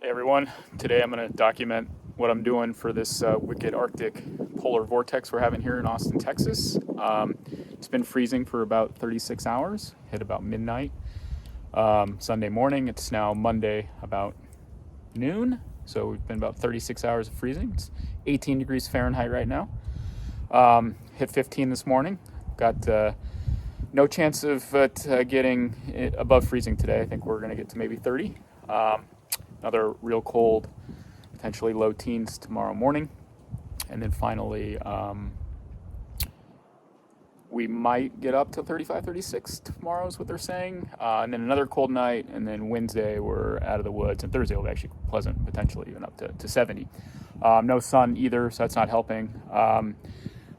Hey everyone, today I'm going to document what I'm doing for this wicked Arctic polar vortex we're having here in Austin, Texas. It's been freezing for about 36 hours, hit about midnight Sunday morning. It's now Monday about noon, so we've been about 36 hours of freezing. It's 18 degrees Fahrenheit right now. Hit 15 this morning. Got no chance of getting it above freezing today. I think we're going to get to maybe 30. Another real cold, potentially low teens tomorrow morning. And then finally, we might get up to 35, 36 tomorrow is what they're saying. And then another cold night. And then Wednesday, we're out of the woods. And Thursday will be actually pleasant, potentially even up to 70. No sun either, so that's not helping. My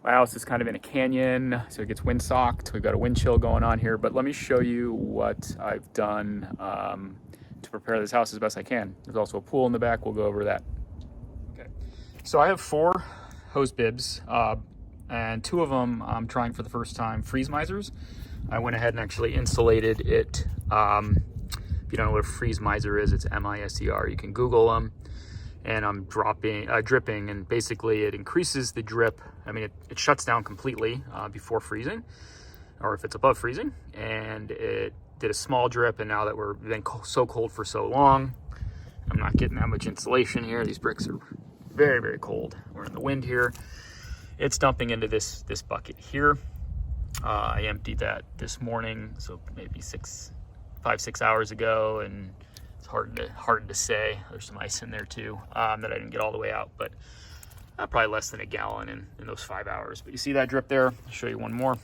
house is kind of in a canyon, so it gets windsocked. We've got a wind chill going on here. But let me show you what I've done to prepare this house as best I can. There's also a pool in the back. We'll go over that. Okay, so I have 4 hose bibs, and 2 of them I'm trying for the first time freeze misers. I went ahead and actually insulated it. If you don't know what a freeze miser is, it's M-I-S-E-R. You can Google them. And I'm dripping, and basically it increases the drip. I mean, it shuts down completely before freezing, or if it's above freezing, and it did a small drip. And now that we've been so cold for so long, I'm not getting that much insulation here. These bricks are very, very cold. We're in the wind here. It's dumping into this bucket here. I emptied that this morning, so maybe 5-6 hours ago, and it's hard to say. There's some ice in there too that I didn't get all the way out, but probably less than a gallon in those 5 hours. But you see that drip there? I'll show you one more.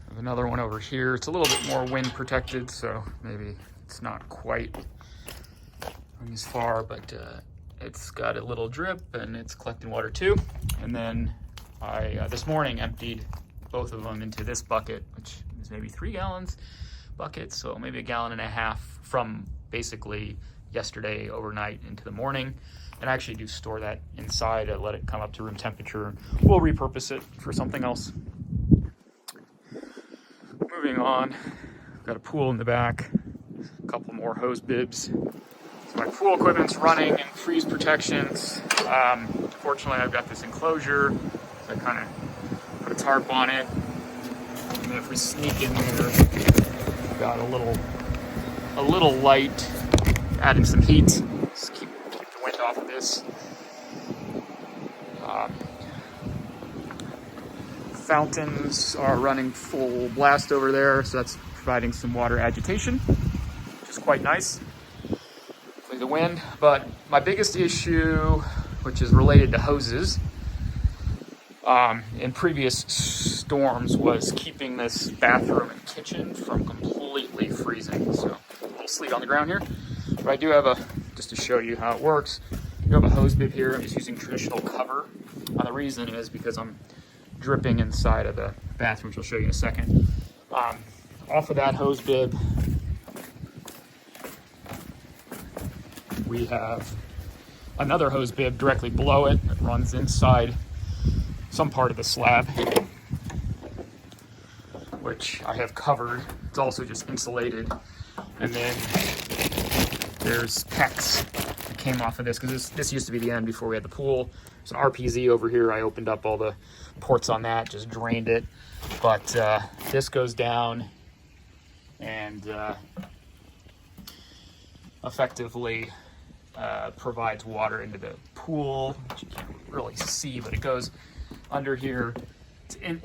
There's another one over here. It's a little bit more wind protected, so maybe it's not quite going as far, but it's got a little drip and it's collecting water too. And then I this morning emptied both of them into this bucket, which is maybe 3 gallons bucket, so maybe 1.5 gallons from basically yesterday overnight into the morning. And I actually do store that inside. I let it come up to room temperature. We'll repurpose it for something else. Moving on, got a pool in the back, a couple more hose bibs. So my pool equipment's running and freeze protections. Fortunately, I've got this enclosure, so I kind of put a tarp on it. And if we sneak in there, we've got a little light, adding some heat. Just keep the wind off of this. Fountains are running full blast over there, so that's providing some water agitation, which is quite nice. Hopefully the wind. But my biggest issue, which is related to hoses, in previous storms, was keeping this bathroom and kitchen from completely freezing. So a little sleet on the ground here, but I do have just to show you how it works, I do have a hose bib here. I'm just using traditional cover. The reason is because I'm dripping inside of the bathroom, which I'll show you in a second. Off of that hose bib, we have another hose bib directly below it that runs inside some part of the slab, which I have covered. It's also just insulated. And then there's PEX that came off of this, because this used to be the end before we had the pool. There's an RPZ over here. I opened up all the ports on that, just drained it. But this goes down and effectively provides water into the pool, which you can't really see, but it goes under here.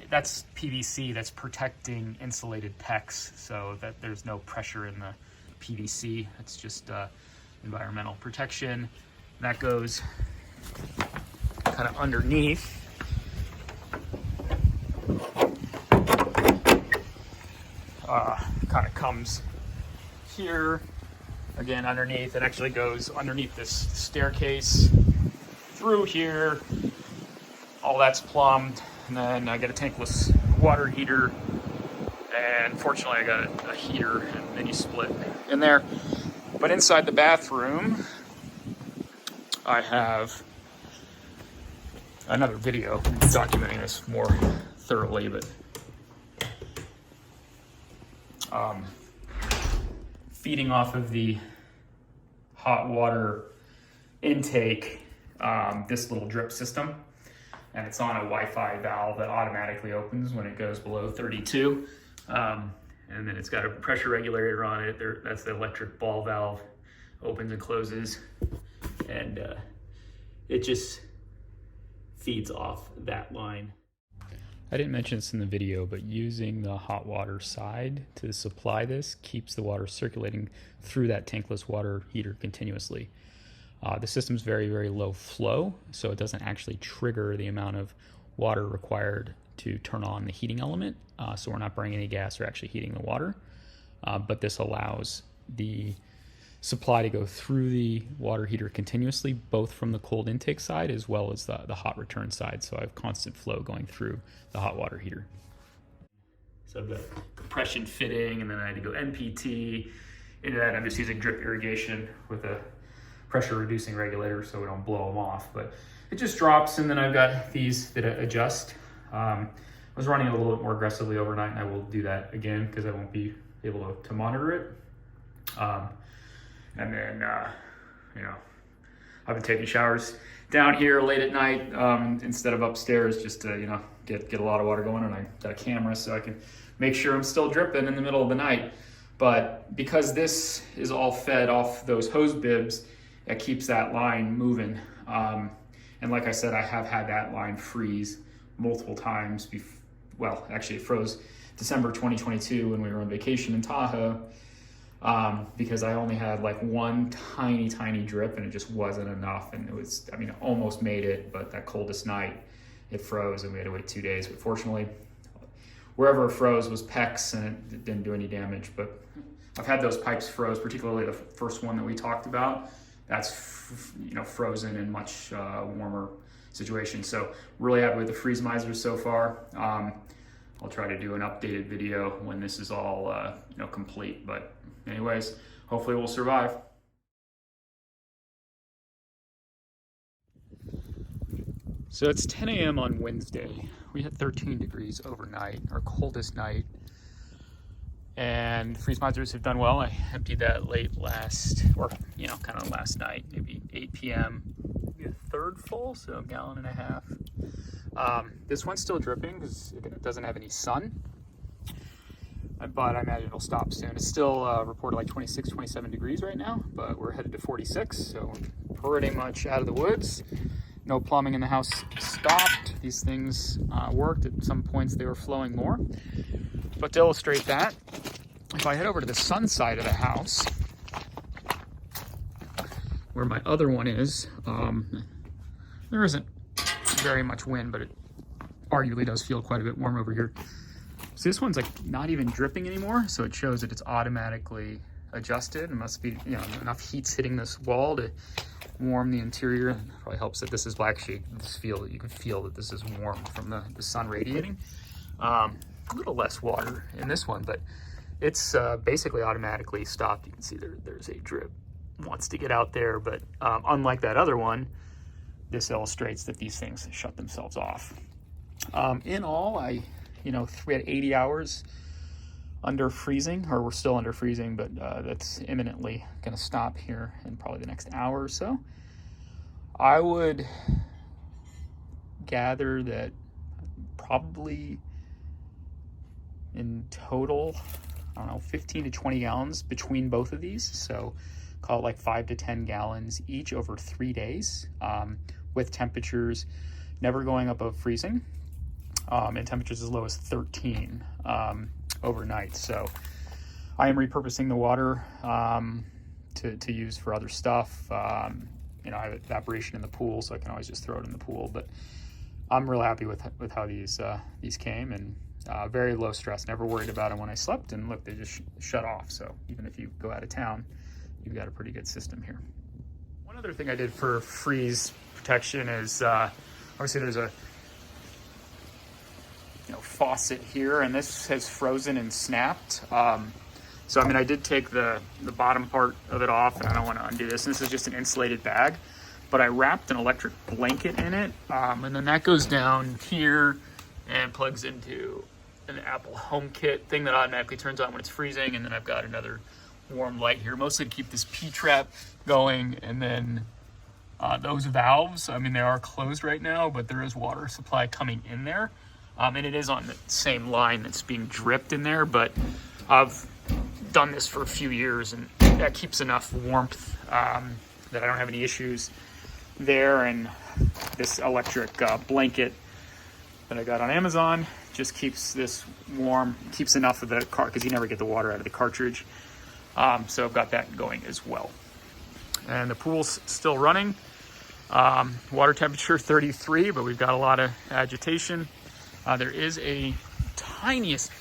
That's PVC that's protecting insulated PEX, so that there's no pressure in the PVC. It's just environmental protection. That goes kind of underneath. Kind of comes here, again underneath. It actually goes underneath this staircase, through here. All that's plumbed, and then I got a tankless water heater, and fortunately I got a heater and mini split in there. But inside the bathroom, I have another video documenting this more thoroughly, but feeding off of the hot water intake, this little drip system, and it's on a Wi-Fi valve that automatically opens when it goes below 32. And then it's got a pressure regulator on it. That's the electric ball valve, opens and closes, and it just feeds off that line. I didn't mention this in the video, but using the hot water side to supply this keeps the water circulating through that tankless water heater continuously. The system's very, very low flow, so it doesn't actually trigger the amount of water required to turn on the heating element, so we're not burning any gas or actually heating the water. But this allows the supply to go through the water heater continuously, both from the cold intake side as well as the hot return side. So I have constant flow going through the hot water heater. So I've got compression fitting, and then I had to go NPT. Into that, I'm just using drip irrigation with a pressure reducing regulator so we don't blow them off. But it just drops, and then I've got these that adjust. I was running a little bit more aggressively overnight, and I will do that again because I won't be able to monitor it. And then, I've been taking showers down here late at night instead of upstairs, just to, get a lot of water going. And I got a camera so I can make sure I'm still dripping in the middle of the night. But because this is all fed off those hose bibs, it keeps that line moving. And like I said, I have had that line freeze multiple times. Well, actually it froze December 2022 when we were on vacation in Tahoe, because I only had like one tiny drip, and it just wasn't enough. And it was, almost made it, but that coldest night it froze and we had to wait 2 days. But fortunately, wherever it froze was PEX and it didn't do any damage. But I've had those pipes froze, particularly the first one that we talked about. That's frozen in much warmer situations. So really happy with the freeze misers so far. I'll try to do an updated video when this is all complete. But anyways, hopefully we'll survive. So it's 10 a.m. on Wednesday. We had 13 degrees overnight, our coldest night. And freeze misers have done well. I emptied that late last night, maybe 8 p.m. Maybe a third full, so a gallon and a half. This one's still dripping because it doesn't have any sun, but I imagine it'll stop soon. It's still reported like 26, 27 degrees right now, but we're headed to 46, so pretty much out of the woods. No plumbing in the house stopped. These things worked. At some points they were flowing more. But to illustrate that, if I head over to the sun side of the house, where my other one is, there isn't very much wind, but it arguably does feel quite a bit warm over here. So this one's like not even dripping anymore, so it shows that it's automatically adjusted. It must be enough heat's hitting this wall to warm the interior. It probably helps that this is actually you can feel that this is warm from the sun radiating. A little less water in this one, but it's basically automatically stopped. You can see there's a drip. Wants to get out there, but unlike that other one, this illustrates that these things shut themselves off. In all, we had 80 hours under freezing, or we're still under freezing, but that's imminently going to stop here in probably the next hour or so. I would gather that probably in total, 15 to 20 gallons between both of these. So call it like 5 to 10 gallons each over 3 days, with temperatures never going above freezing, and temperatures as low as 13 overnight. So I am repurposing the water to use for other stuff. I have evaporation in the pool, so I can always just throw it in the pool. But I'm real happy with how these came, and very low stress. Never worried about them when I slept, and look, they just shut off. So even if you go out of town, you've got a pretty good system here. One other thing I did for freeze protection is obviously there's a faucet here, and this has frozen and snapped. So I did take the bottom part of it off, and I don't want to undo this. And this is just an insulated bag, but I wrapped an electric blanket in it, and then that goes down here and plugs into an Apple HomeKit thing that automatically turns on when it's freezing. And then I've got another warm light here, mostly to keep this P-trap going. And then those valves, I mean, they are closed right now, but there is water supply coming in there. And it is on the same line that's being dripped in there, but I've done this for a few years and that keeps enough warmth that I don't have any issues there. And this electric blanket that I got on Amazon just keeps this warm, keeps enough of the car, because you never get the water out of the cartridge. So I've got that going as well. And the pool's still running. Water temperature 33, but we've got a lot of agitation. There is a tiniest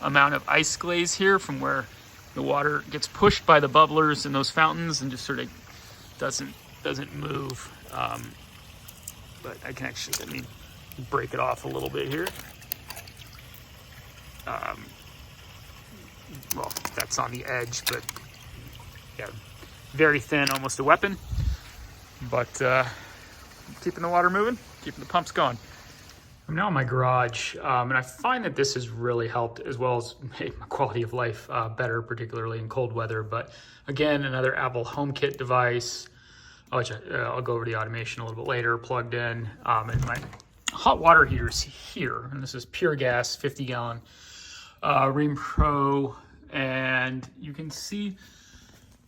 amount of ice glaze here from where the water gets pushed by the bubblers in those fountains and just sort of doesn't move. But I can actually, let me break it off a little bit here. Well, that's on the edge, but yeah, very thin, almost a weapon. But keeping the water moving, keeping the pumps going. I'm now in my garage, and I find that this has really helped, as well as made my quality of life better, particularly in cold weather. But again, another Apple HomeKit device, which I'll go over the automation a little bit later, plugged in. And my hot water heater's here, and this is Pure Gas, 50-gallon Ream Pro. And you can see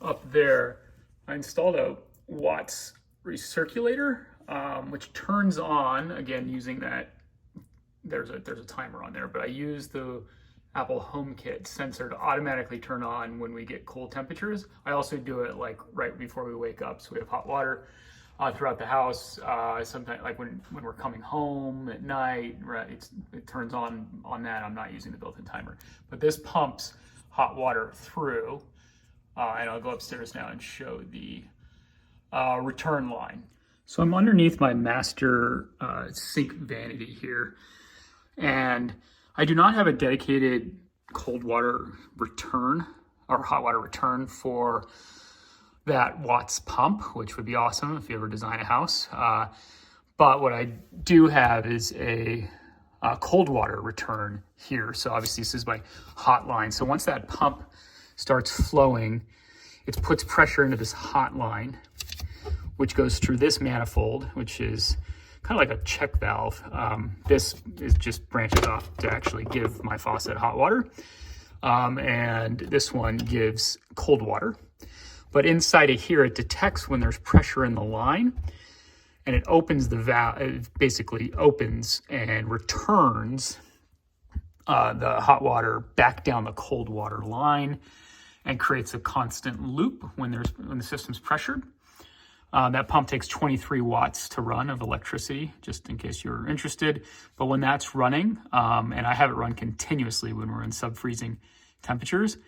up there, I installed a Watts recirculator, which turns on, again, using that, there's a timer on there, but I use the Apple HomeKit sensor to automatically turn on when we get cold temperatures. I also do it like right before we wake up, so we have hot water throughout the house. Sometimes, like when we're coming home at night, right, it turns on that. I'm not using the built-in timer, but this pumps hot water through, and I'll go upstairs now and show the return line. So I'm underneath my master sink vanity here, and I do not have a dedicated cold water return or hot water return for that Watts pump, which would be awesome if you ever design a house. But what I do have is a cold water return here. So obviously this is my hot line. So once that pump starts flowing, it puts pressure into this hot line, which goes through this manifold, which is kind of like a check valve. This is just branches off to actually give my faucet hot water. And this one gives cold water. But inside of here, it detects when there's pressure in the line, and it opens the valve, it basically opens and returns the hot water back down the cold water line and creates a constant loop when the system's pressured. That pump takes 23 watts to run of electricity, just in case you're interested. But when that's running, and I have it run continuously when we're in sub-freezing temperatures,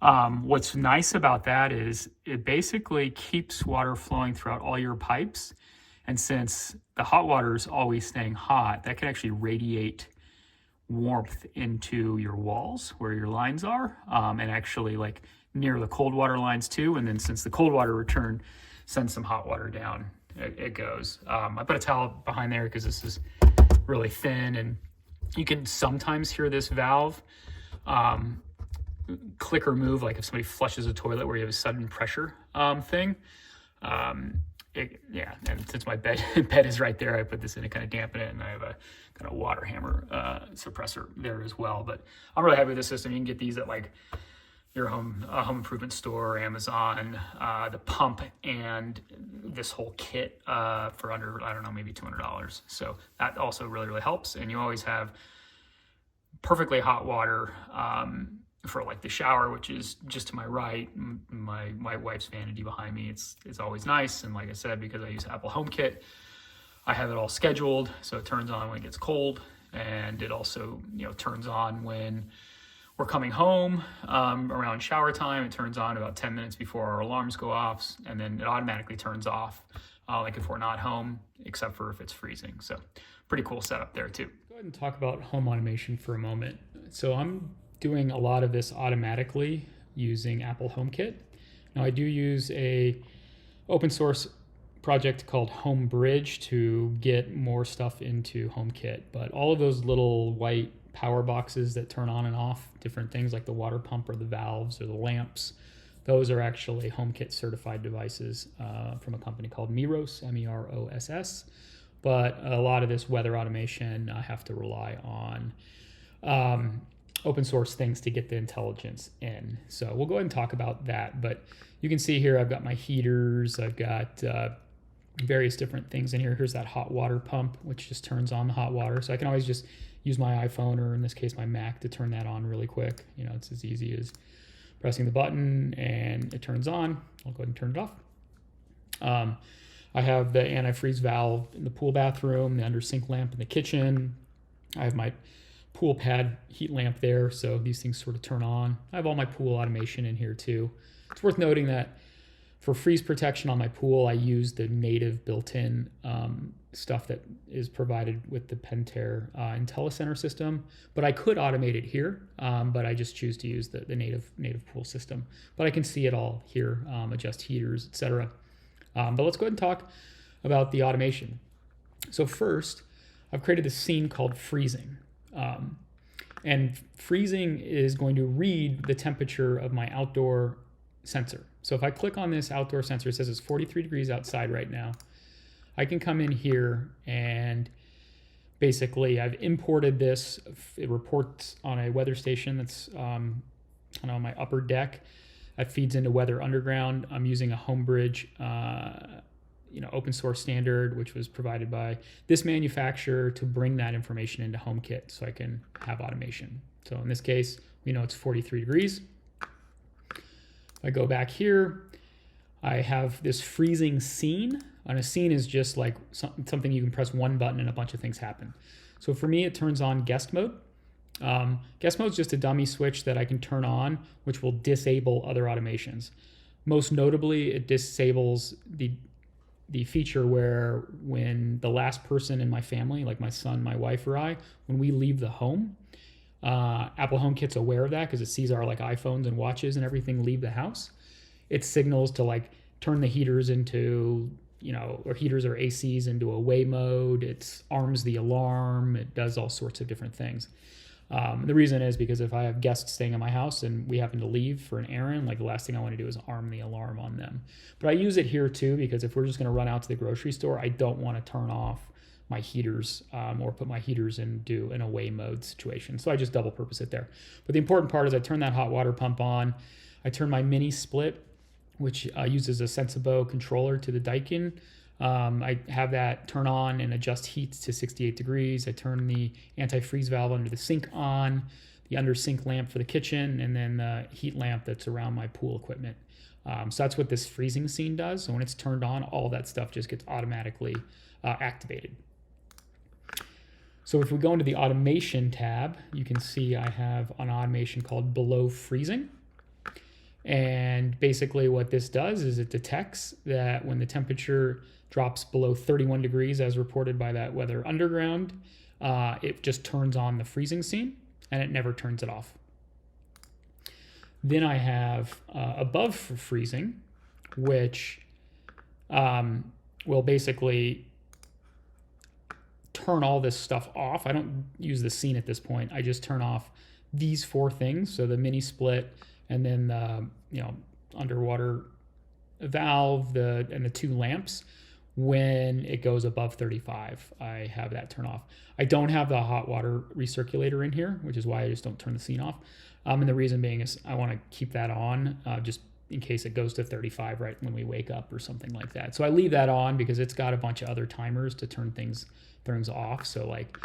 what's nice about that is it basically keeps water flowing throughout all your pipes. And since the hot water is always staying hot, that can actually radiate warmth into your walls where your lines are, and actually like near the cold water lines too. And then since the cold water return sends some hot water down, it goes. I put a towel behind there because this is really thin, and you can sometimes hear this valve click or move, like if somebody flushes a toilet where you have a sudden pressure thing. Yeah, and since my bed is right there, I put this in to kind of dampen it, and I have a kind of water hammer suppressor there as well. But I'm really happy with this system. You can get these at like your home improvement store, Amazon, the pump and this whole kit for under, I don't know, maybe $200. So that also really, really helps. And you always have perfectly hot water for like the shower, which is just to my right. My wife's vanity behind me, it's always nice. And like I said, because I use Apple HomeKit, I have it all scheduled, so it turns on when it gets cold, and it also, turns on when we're coming home around shower time. It turns on about 10 minutes before our alarms go off, and then it automatically turns off like if we're not home, except for if it's freezing. So pretty cool setup there too. Go ahead and talk about home automation for a moment. So I'm doing a lot of this automatically using Apple HomeKit. Now I do use a open source project called HomeBridge to get more stuff into HomeKit, but all of those little white power boxes that turn on and off different things like the water pump or the valves or the lamps, Those are actually HomeKit certified devices from a company called Meros, Meross. But a lot of this weather automation, I have to rely on open source things to get the intelligence in. So we'll go ahead and talk about that. But you can see here I've got my heaters, I've got various different things in here. Here's that hot water pump, which just turns on the hot water. So I can always just use my iPhone, or in this case my Mac, to turn that on really quick. You know, it's as easy as pressing the button and it turns on. I'll go ahead and turn it off. I have the antifreeze valve in the pool bathroom, the under sink lamp in the kitchen. I have my pool pad heat lamp there, so these things sort of turn on. I have all my pool automation in here too. It's worth noting that for freeze protection on my pool, I use the native built-in stuff that is provided with the Pentair IntelliCenter system, but I could automate it here, but I just choose to use the native pool system. But I can see it all here, adjust heaters, etc. But let's go ahead and talk about the automation. So first, I've created this scene called freezing. And freezing is going to read the temperature of my outdoor sensor. So if I click on this outdoor sensor, it says it's 43 degrees outside right now. I can come in here and basically I've imported this. It reports on a weather station that's on my upper deck. That feeds into Weather Underground. I'm using a HomeBridge open source standard, which was provided by this manufacturer to bring that information into HomeKit so I can have automation. So in this case, we know it's 43 degrees. If I go back here, I have this freezing scene. And a scene is just like something you can press one button and a bunch of things happen. So for me, it turns on guest mode. Guest mode is just a dummy switch that I can turn on, which will disable other automations. Most notably, it disables the feature where when the last person in my family, like my son, my wife, or I, when we leave the home, Apple HomeKit's aware of that because it sees our like iPhones and watches and everything leave the house. It signals to like turn the heaters into, or heaters or ACs into away mode. It arms the alarm. It does all sorts of different things. The reason is because if I have guests staying in my house and we happen to leave for an errand, like the last thing I want to do is arm the alarm on them. But I use it here too because if we're just going to run out to the grocery store, I don't want to turn off my heaters or put my heaters in do an away mode situation. So I just double purpose it there. But the important part is I turn that hot water pump on. I turn my mini split, which uses a Sensibo controller to the Daikin. I have that turn on and adjust heat to 68 degrees. I turn the antifreeze valve under the sink on, the under sink lamp for the kitchen, and then the heat lamp that's around my pool equipment. So that's what this freezing scene does. So when it's turned on, all that stuff just gets automatically activated. So if we go into the automation tab, you can see I have an automation called below freezing. And basically what this does is it detects that when the temperature drops below 31 degrees as reported by that Weather Underground, it just turns on the freezing scene and it never turns it off. Then I have above freezing, which will basically turn all this stuff off. I don't use the scene at this point. I just turn off these four things. So the mini split, and then the underwater valve, and the two lamps. When it goes above 35, I have that turn off. I don't have the hot water recirculator in here, which is why I just don't turn the scene off. And the reason being is I want to keep that on just in case it goes to 35 right when we wake up or something like that. So I leave that on because it's got a bunch of other timers to turn things off. So like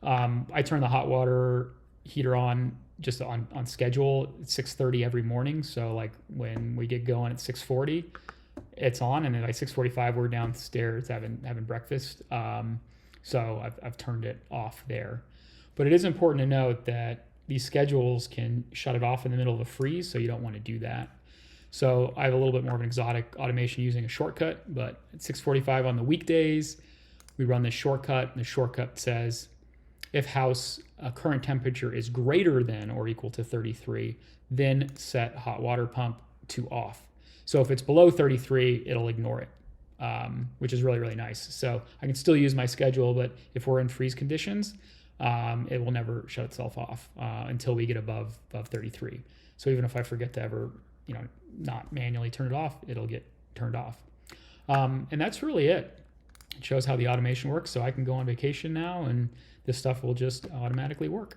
I turn the hot water heater on just on schedule at 6:30 every morning. So like when we get going at 6:40, it's on, and then like 6:45 we're downstairs having breakfast. So I've turned it off there. But it is important to note that these schedules can shut it off in the middle of a freeze, so you don't want to do that. So I have a little bit more of an exotic automation using a shortcut, but at 6:45 on the weekdays, we run this shortcut, and the shortcut says if house current temperature is greater than or equal to 33, then set hot water pump to off. So if it's below 33, it'll ignore it, which is really, really nice. So I can still use my schedule, but if we're in freeze conditions, it will never shut itself off until we get above 33. So even if I forget to ever, not manually turn it off, it'll get turned off. And that's really it. It shows how the automation works. So I can go on vacation now and this stuff will just automatically work.